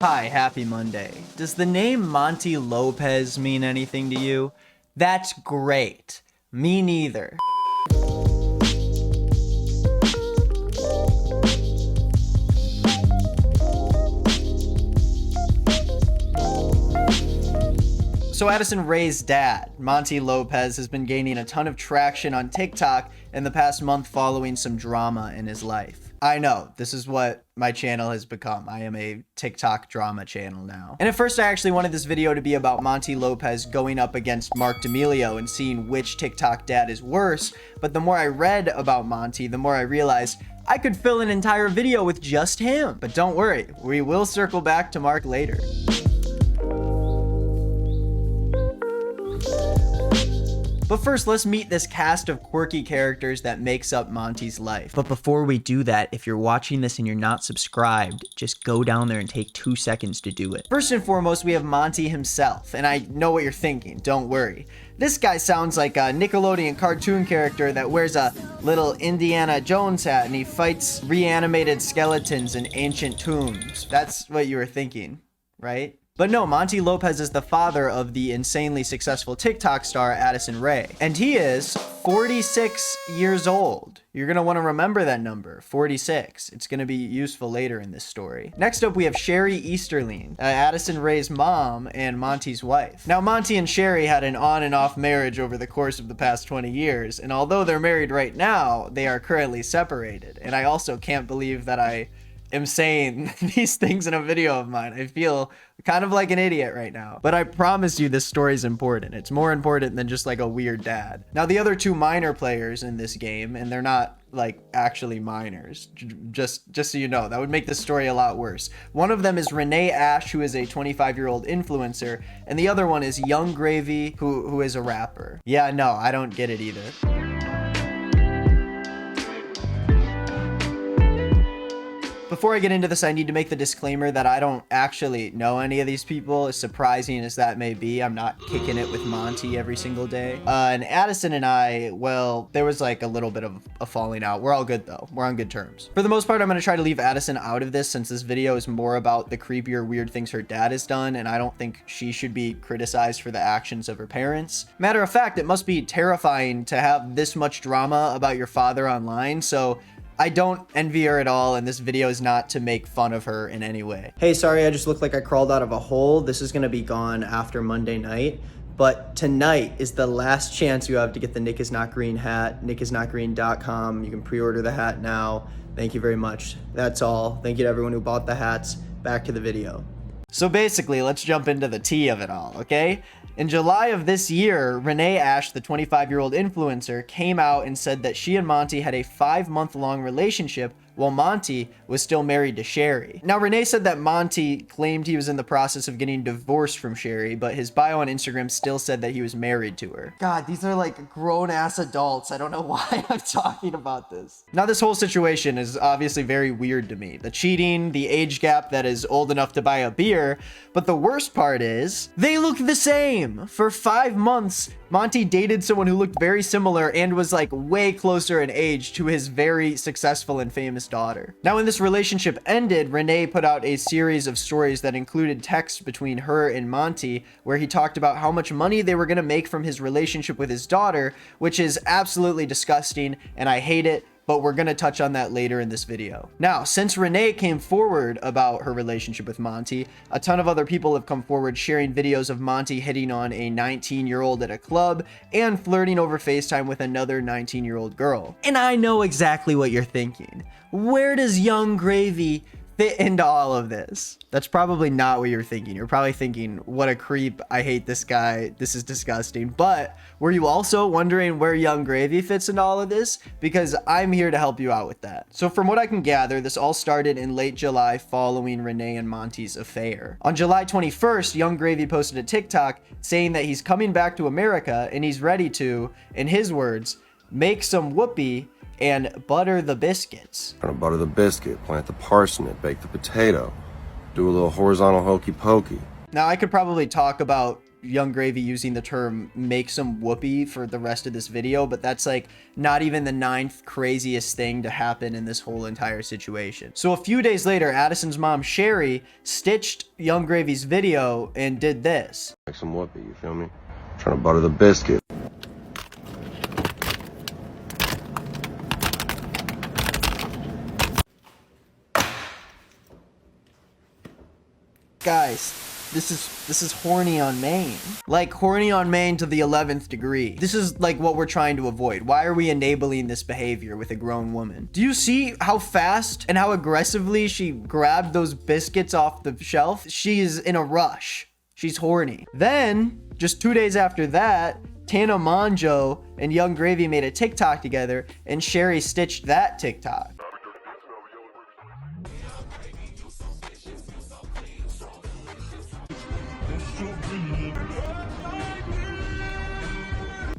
Hi, happy Monday. Does the name Monty Lopez mean anything to you? That's great. Me neither. So Addison Rae's dad, Monty Lopez, has been gaining a ton of traction on TikTok in the past month following some drama in his life. I know, this is what my channel has become. I am a TikTok drama channel now. And at first I actually wanted this video to be about Monty Lopez going up against Mark D'Amelio and seeing which TikTok dad is worse, but the more I read about Monty, the more I realized I could fill an entire video with just him. But don't worry, we will circle back to Mark later. But first, let's meet this cast of quirky characters that makes up Monty's life. But before we do that, if you're watching this and you're not subscribed, just go down there and take 2 seconds to do it. First and foremost, we have Monty himself, and I know what you're thinking, don't worry. This guy sounds like a Nickelodeon cartoon character that wears a little Indiana Jones hat and he fights reanimated skeletons in ancient tombs. That's what you were thinking, right? But no, Monty Lopez is the father of the insanely successful TikTok star Addison Rae. And he is 46 years old. You're gonna wanna remember that number, 46. It's gonna be useful later in this story. Next up, we have Sherry Easterling, Addison Rae's mom and Monty's wife. Now, Monty and Sherry had an on and off marriage over the course of the past 20 years. And although they're married right now, they are currently separated. And I also can't believe that I am saying these things in a video of mine. I feel kind of like an idiot right now, but I promise you this story is important. It's more important than just like a weird dad. Now, the other two minor players in this game, and they're not like actually minors, just so you know, that would make this story a lot worse. One of them is Renee Ash, who is a 25-year-old influencer, and the other one is Young Gravy, who is a rapper. Yeah, no, I don't get it either. Before I get into this, I need to make the disclaimer that I don't actually know any of these people. As surprising as that may be, I'm not kicking it with Monty every single day. And Addison and I, well, there was like a little bit of a falling out. We're all good though. We're on good terms. For the most part, I'm going to try to leave Addison out of this since this video is more about the creepier, weird things her dad has done, and I don't think she should be criticized for the actions of her parents. Matter of fact, it must be terrifying to have this much drama about your father online, so I don't envy her at all, and this video is not to make fun of her in any way. Hey, sorry, I just looked like I crawled out of a hole. This is gonna be gone after Monday night, but tonight is the last chance you have to get the Nick is Not Green hat, nickisnotgreen.com. You can pre-order the hat now. Thank you very much. That's all. Thank you to everyone who bought the hats. Back to the video. So basically, let's jump into the tea of it all, okay? In July of this year, Renee Ash, the 25-year-old influencer, came out and said that she and Monty had a 5-month-long relationship while Monty was still married to Sherry. Now, Renee said that Monty claimed he was in the process of getting divorced from Sherry, but his bio on Instagram still said that he was married to her. God, these are like grown-ass adults. I don't know why I'm talking about this. Now, this whole situation is obviously very weird to me. The cheating, the age gap that is old enough to buy a beer, but the worst part is they look the same. For 5 months, Monty dated someone who looked very similar and was like way closer in age to his very successful and famous daughter. Now, when this relationship ended, Renee put out a series of stories that included texts between her and Monty, where he talked about how much money they were going to make from his relationship with his daughter, which is absolutely disgusting, and I hate it. But we're gonna touch on that later in this video. Now, since Renee came forward about her relationship with Monty, a ton of other people have come forward sharing videos of Monty hitting on a 19-year-old at a club and flirting over FaceTime with another 19-year-old girl. And I know exactly what you're thinking. Where does Young Gravy fit into all of this? That's probably not what you're thinking. You're probably thinking, what a creep, I hate this guy, this is disgusting. But were you also wondering where Young Gravy fits into all of this? Because I'm here to help you out with that. So from what I can gather, this all started in late July following Renee and Monty's affair. On July 21st, Young Gravy posted a TikTok saying that he's coming back to America and he's ready to, in his words, make some whoopee and butter the biscuits. Gonna butter the biscuit, plant the parsnip, bake the potato, do a little horizontal hokey pokey. Now, I could probably talk about Young Gravy using the term make some whoopee for the rest of this video, but that's like not even the 9th craziest thing to happen in this whole entire situation. So a few days later, Addison's mom, Sherry, stitched Young Gravy's video and did this. Make some whoopee, you feel me? Trying to butter the biscuit. Guys, this is horny on Maine. Like horny on Maine to the 11th degree. This is like what we're trying to avoid. Why are we enabling this behavior with a grown woman? Do you see how fast and how aggressively she grabbed those biscuits off the shelf? She is in a rush. She's horny. Then, just 2 days after that, Tana Monjo and Young Gravy made a TikTok together, and Sherry stitched that TikTok.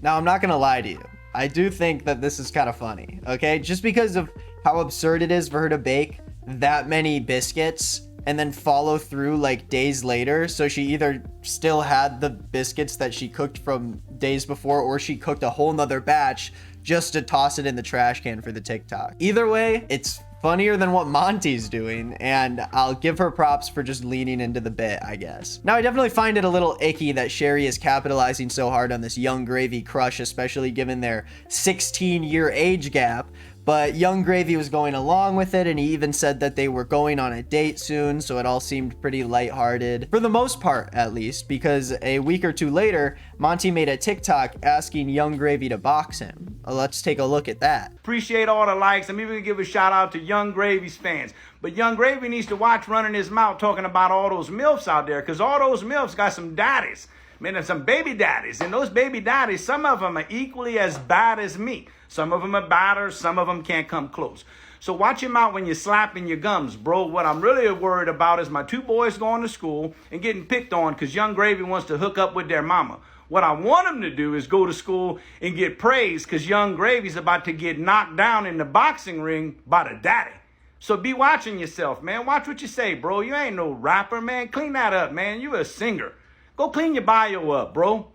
Now, I'm not gonna lie to you. I do think that this is kind of funny, okay? Just because of how absurd it is for her to bake that many biscuits and then follow through like days later. So she either still had the biscuits that she cooked from days before, or she cooked a whole nother batch just to toss it in the trash can for the TikTok. Either way, it's funnier than what Monty's doing, and I'll give her props for just leaning into the bit, I guess. Now, I definitely find it a little icky that Sherry is capitalizing so hard on this Young Gravy crush, especially given their 16-year age gap. But Young Gravy was going along with it, and he even said that they were going on a date soon, so it all seemed pretty lighthearted. For the most part, at least, because a week or two later, Monty made a TikTok asking Young Gravy to box him. Let's take a look at that. Appreciate all the likes. I'm even gonna give a shout out to Young Gravy's fans. But Young Gravy needs to watch running his mouth talking about all those MILFs out there, because all those MILFs got some daddies. Man, there's some baby daddies, and those baby daddies, some of them are equally as bad as me. Some of them are badder, some of them can't come close. So watch him out when you're slapping your gums, bro. What I'm really worried about is my 2 boys going to school and getting picked on because Young Gravy wants to hook up with their mama. What I want them to do is go to school and get praised because Young Gravy's about to get knocked down in the boxing ring by the daddy. So be watching yourself, man. Watch what you say, bro. You ain't no rapper, man. Clean that up, man. You a singer. Go clean your bio up, bro.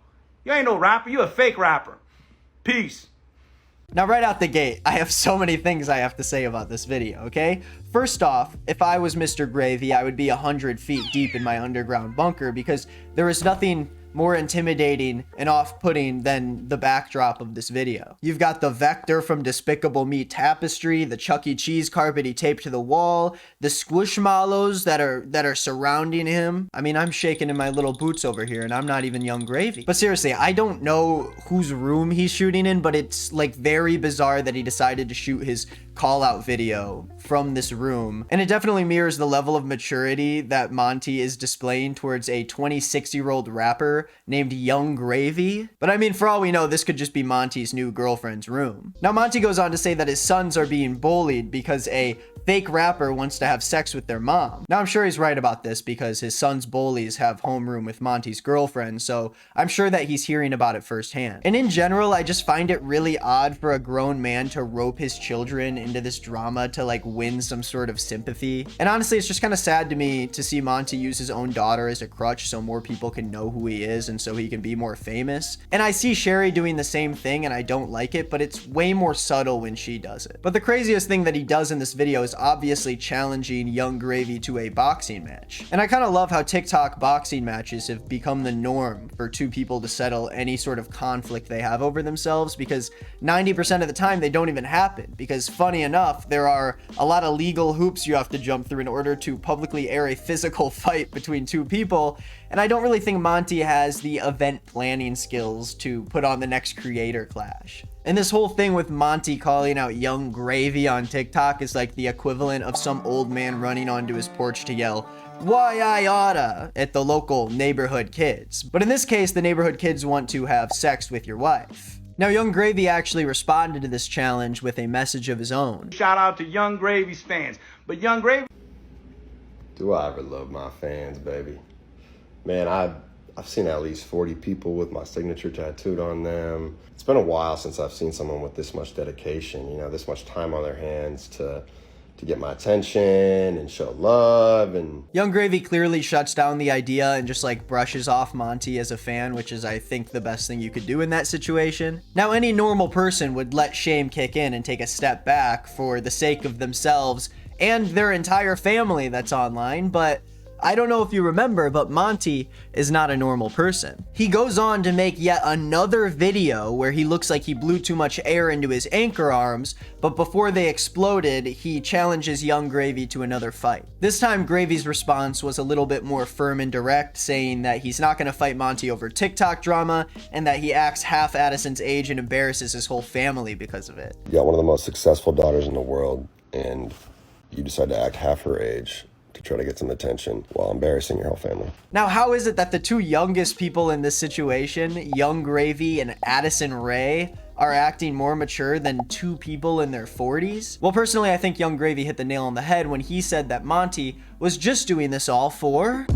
You ain't no rapper. You a fake rapper. Peace. Now, right out the gate, I have so many things I have to say about this video, okay? First off, if I was Mr. Gravy, I would be 100 feet deep in my underground bunker because there is nothing more intimidating and off-putting than the backdrop of this video. You've got the Vector from Despicable Me tapestry, the Chuck E. Cheese carpet he taped to the wall, the squishmallows that are surrounding him. I mean, I'm shaking in my little boots over here, and I'm not even Young Gravy. But seriously, I don't know whose room he's shooting in, but it's like very bizarre that he decided to shoot his call-out video from this room. And it definitely mirrors the level of maturity that Monty is displaying towards a 26-year-old rapper named Young Gravy. But I mean, for all we know, this could just be Monty's new girlfriend's room. Now, Monty goes on to say that his sons are being bullied because a fake rapper wants to have sex with their mom. Now, I'm sure he's right about this because his son's bullies have homeroom with Monty's girlfriend, so I'm sure that he's hearing about it firsthand. And in general, I just find it really odd for a grown man to rope his children into this drama to like win some sort of sympathy. And honestly, it's just kind of sad to me to see Monty use his own daughter as a crutch so more people can know who he is and so he can be more famous. And I see Sherry doing the same thing and I don't like it, but it's way more subtle when she does it. But the craziest thing that he does in this video is obviously challenging Young Gravy to a boxing match. And I kind of love how TikTok boxing matches have become the norm for two people to settle any sort of conflict they have over themselves, because 90% of the time they don't even happen, because funny enough, there are a lot of legal hoops you have to jump through in order to publicly air a physical fight between two people. And I don't really think Monty has the event planning skills to put on the next creator clash. And this whole thing with Monty calling out Young Gravy on TikTok is like the equivalent of some old man running onto his porch to yell, "Why I oughta," at the local neighborhood kids. But in this case, the neighborhood kids want to have sex with your wife. Now, Young Gravy actually responded to this challenge with a message of his own. Shout out to Young Gravy's fans. But Young Gravy... Do I ever love my fans, baby? Man, I've seen at least 40 people with my signature tattooed on them. It's been a while since I've seen someone with this much dedication, you know, this much time on their hands to to get my attention and show love. And Young Gravy clearly shuts down the idea and just like brushes off Monty as a fan, which is, I think, the best thing you could do in that situation. Now, any normal person would let shame kick in and take a step back for the sake of themselves and their entire family that's online, but I don't know if you remember, but Monty is not a normal person. He goes on to make yet another video where he looks like he blew too much air into his anchor arms, but before they exploded, he challenges Young Gravy to another fight. This time, Gravy's response was a little bit more firm and direct, saying that he's not going to fight Monty over TikTok drama, and that he acts half Addison's age and embarrasses his whole family because of it. you got one of the most successful daughters in the world, and you decide to act half her age to try to get some attention while embarrassing your whole family. Now, how is it that the two youngest people in this situation, Young Gravy and Addison Rae, are acting more mature than two people in their 40s? Well, personally, I think Young Gravy hit the nail on the head when he said that Monty was just doing this all for...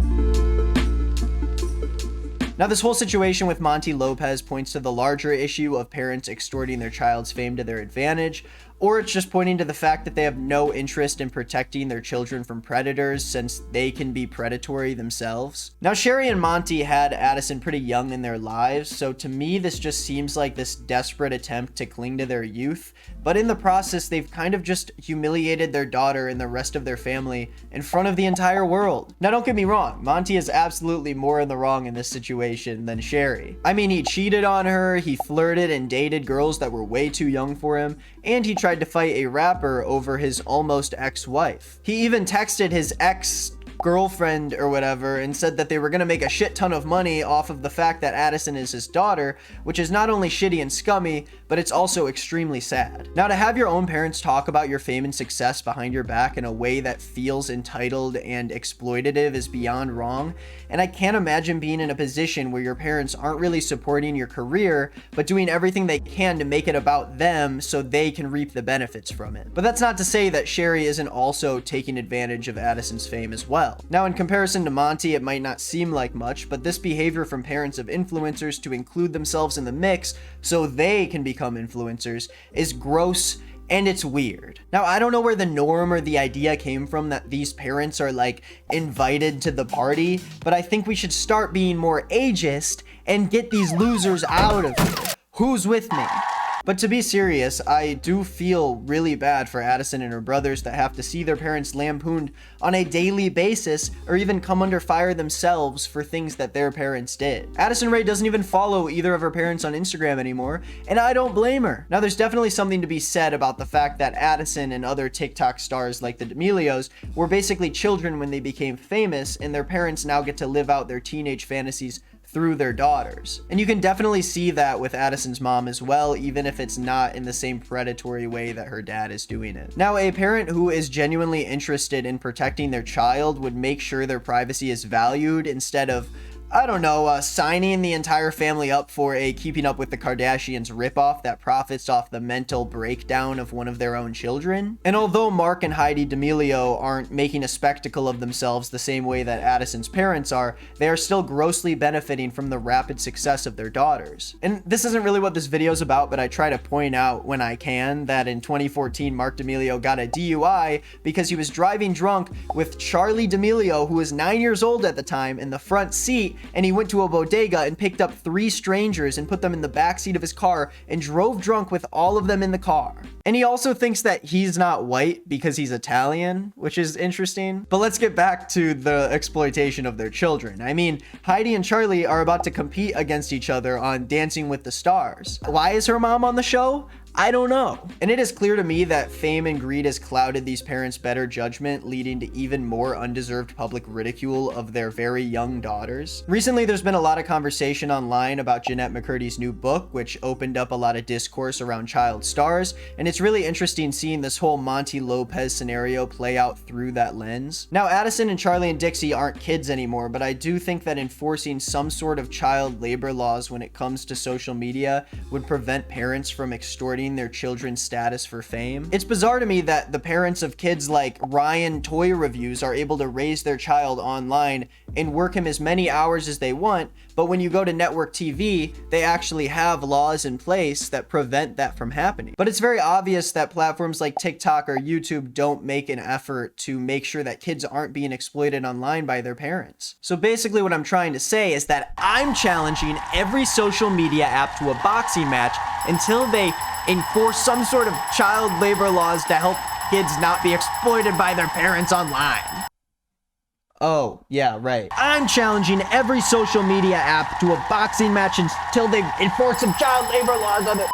Now, this whole situation with Monty Lopez points to the larger issue of parents extorting their child's fame to their advantage, or it's just pointing to the fact that they have no interest in protecting their children from predators since they can be predatory themselves. Now, Sherry and Monty had Addison pretty young in their lives, so to me this just seems like this desperate attempt to cling to their youth, but in the process they've kind of just humiliated their daughter and the rest of their family in front of the entire world. Now, don't get me wrong, Monty is absolutely more in the wrong in this situation than Sherry. I mean, he cheated on her, he flirted and dated girls that were way too young for him, and he tried to fight a rapper over his almost ex-wife. He even texted his ex-girlfriend or whatever and said that they were going to make a shit ton of money off of the fact that Addison is his daughter, which is not only shitty and scummy, but it's also extremely sad. Now, to have your own parents talk about your fame and success behind your back in a way that feels entitled and exploitative is beyond wrong, and I can't imagine being in a position where your parents aren't really supporting your career, but doing everything they can to make it about them so they can reap the benefits from it. But that's not to say that Sherry isn't also taking advantage of Addison's fame as well. Now, in comparison to Monty, it might not seem like much, but this behavior from parents of influencers to include themselves in the mix so they can become influencers is gross and it's weird. Now, I don't know where the norm or the idea came from that these parents are like invited to the party, but I think we should start being more ageist and get these losers out of here. Who's with me? But to be serious, I do feel really bad for Addison and her brothers that have to see their parents lampooned on a daily basis or even come under fire themselves for things that their parents did. Addison Rae doesn't even follow either of her parents on Instagram anymore, and I don't blame her. Now, there's definitely something to be said about the fact that Addison and other TikTok stars like the D'Amelios were basically children when they became famous, and their parents now get to live out their teenage fantasies through their daughters. And you can definitely see that with Addison's mom as well, even if it's not in the same predatory way that her dad is doing it. Now, a parent who is genuinely interested in protecting their child would make sure their privacy is valued instead of, I don't know, signing the entire family up for a Keeping Up with the Kardashians ripoff that profits off the mental breakdown of one of their own children. And although Mark and Heidi D'Amelio aren't making a spectacle of themselves the same way that Addison's parents are, they are still grossly benefiting from the rapid success of their daughters. And this isn't really what this video is about, but I try to point out when I can that in 2014, Mark D'Amelio got a DUI because he was driving drunk with Charlie D'Amelio, who was 9 years old at the time, in the front seat, and he went to a bodega and picked up 3 strangers and put them in the backseat of his car and drove drunk with all of them in the car. And he also thinks that he's not white because he's Italian, which is interesting. But let's get back to the exploitation of their children. I mean, Heidi and Charlie are about to compete against each other on Dancing with the Stars. Why is her mom on the show? I don't know. And it is clear to me that fame and greed has clouded these parents' better judgment, leading to even more undeserved public ridicule of their very young daughters. Recently, there's been a lot of conversation online about Jeanette McCurdy's new book, which opened up a lot of discourse around child stars, and it's really interesting seeing this whole Monty Lopez scenario play out through that lens. Now, Addison and Charlie and Dixie aren't kids anymore, but I do think that enforcing some sort of child labor laws when it comes to social media would prevent parents from extorting their children's status for fame. It's bizarre to me that the parents of kids like Ryan Toy Reviews are able to raise their child online and work him as many hours as they want, but when you go to network TV, they actually have laws in place that prevent that from happening. But it's very odd obvious that platforms like TikTok or YouTube don't make an effort to make sure that kids aren't being exploited online by their parents. So basically what I'm trying to say is that I'm challenging every social media app to a boxing match until they enforce some sort of child labor laws to help kids not be exploited by their parents online. Oh, yeah, right. I'm challenging every social media app to a boxing match until they enforce some child labor laws on it.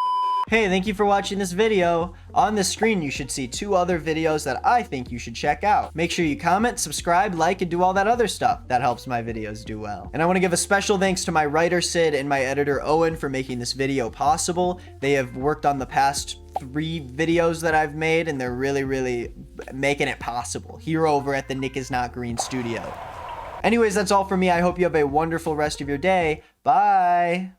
Hey, thank you for watching this video. On the screen, you should see 2 other videos that I think you should check out. Make sure you comment, subscribe, like, and do all that other stuff. That helps my videos do well. And I want to give a special thanks to my writer, Sid, and my editor, Owen, for making this video possible. They have worked on the past 3 videos that I've made, and they're really making it possible here over at the Nick is Not Green studio. Anyways, that's all for me. I hope you have a wonderful rest of your day. Bye!